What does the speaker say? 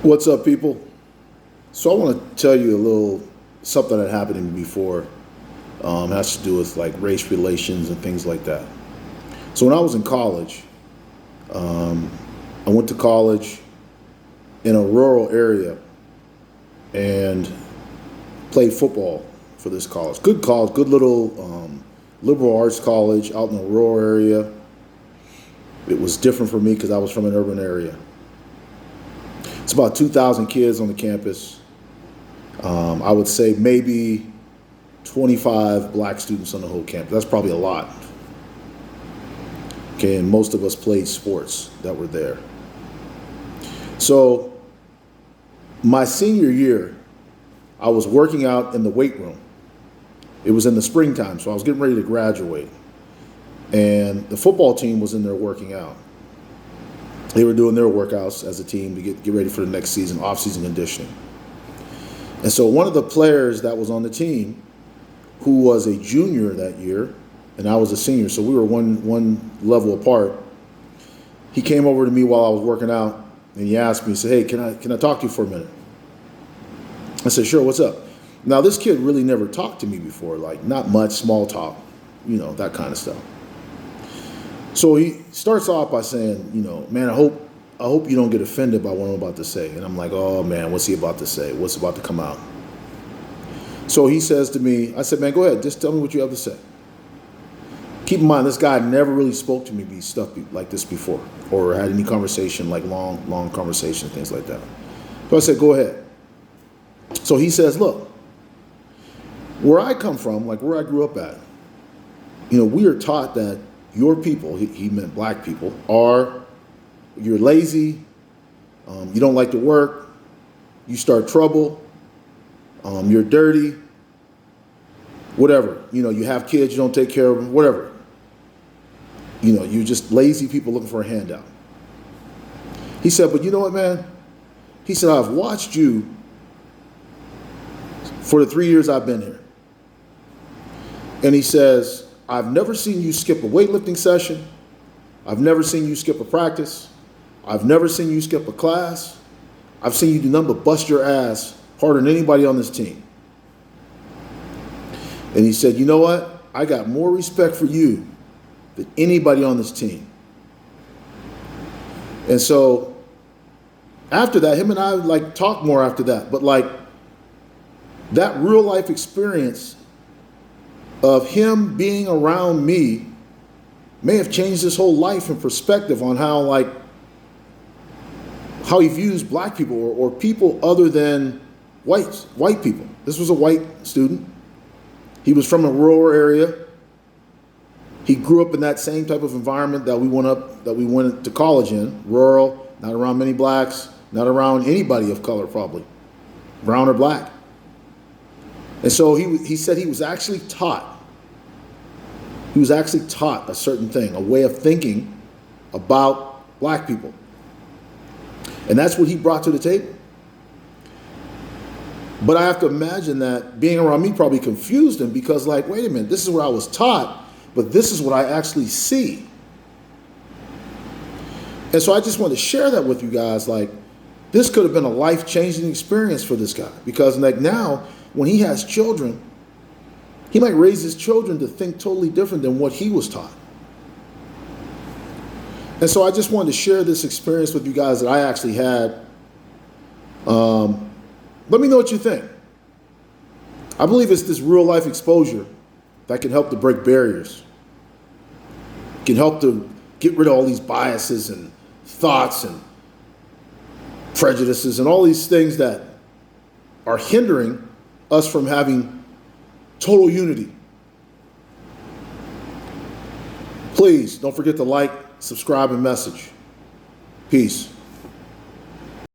What's up, people? So I want to tell you a little something that happened to me before. Has to do with like race relations and things like that. So when I was in college, I went to college in a rural area and played football for this college, good little liberal arts college out in a rural area. It was different for me because I was from an urban area. It's about 2,000 kids on the campus. I would say maybe 25 black students on the whole campus. That's probably a lot. Okay, and most of us played sports that were there. So my senior year, I was working out in the weight room. It was in the springtime, so I was getting ready to graduate. And the football team was in there working out. They were doing their workouts as a team to get ready for the next season, off-season conditioning. And so one of the players that was on the team, who was a junior that year, and I was a senior, so we were one level apart, he came over to me while I was working out, and he asked me, he said, "Hey, can I talk to you for a minute?" I said, "Sure, what's up?" Now, this kid really never talked to me before, like not much, small talk, that kind of stuff. So he starts off by saying, "Man, I hope you don't get offended by what I'm about to say." And I'm like, "Oh man, what's he about to say? What's about to come out?" So he says to me, I said, "Man, go ahead, just tell me what you have to say." Keep in mind, this guy never really spoke to me stuff like this before, or had any conversation, like long conversation, things like that. So I said, "Go ahead." So he says, "Look, where I come from, like where I grew up at, we are taught that your people," he meant black people, you're lazy, you don't like to work, you start trouble, you're dirty, whatever. You have kids, you don't take care of them, whatever. You're just lazy people looking for a handout. He said, "But you know what, man?" He said, "I've watched you for the 3 years I've been here." And he says, "I've never seen you skip a weightlifting session. I've never seen you skip a practice. I've never seen you skip a class. I've seen you do nothing but bust your ass harder than anybody on this team." And he said, "You know what? I got more respect for you than anybody on this team." And so after that, him and I talked more after that. But that real life experience of him being around me may have changed his whole life and perspective on how he views black people or people other than white people. This was a white student. He was from a rural area. He grew up in that same type of environment that we went to college in, rural, not around many blacks, not around anybody of color probably, brown or black. And so he said he was actually taught a certain thing, a way of thinking about black people. And that's what he brought to the table. But I have to imagine that being around me probably confused him because wait a minute, this is what I was taught, but this is what I actually see. And so I just want to share that with you guys. This could have been a life-changing experience for this guy because now when he has children, he might raise his children to think totally different than what he was taught. And so I just wanted to share this experience with you guys that I actually had. Let me know what you think. I believe it's this real life exposure that can help to break barriers, can help to get rid of all these biases and thoughts and prejudices and all these things that are hindering us from having total unity. Please don't forget to like, subscribe, and message. Peace.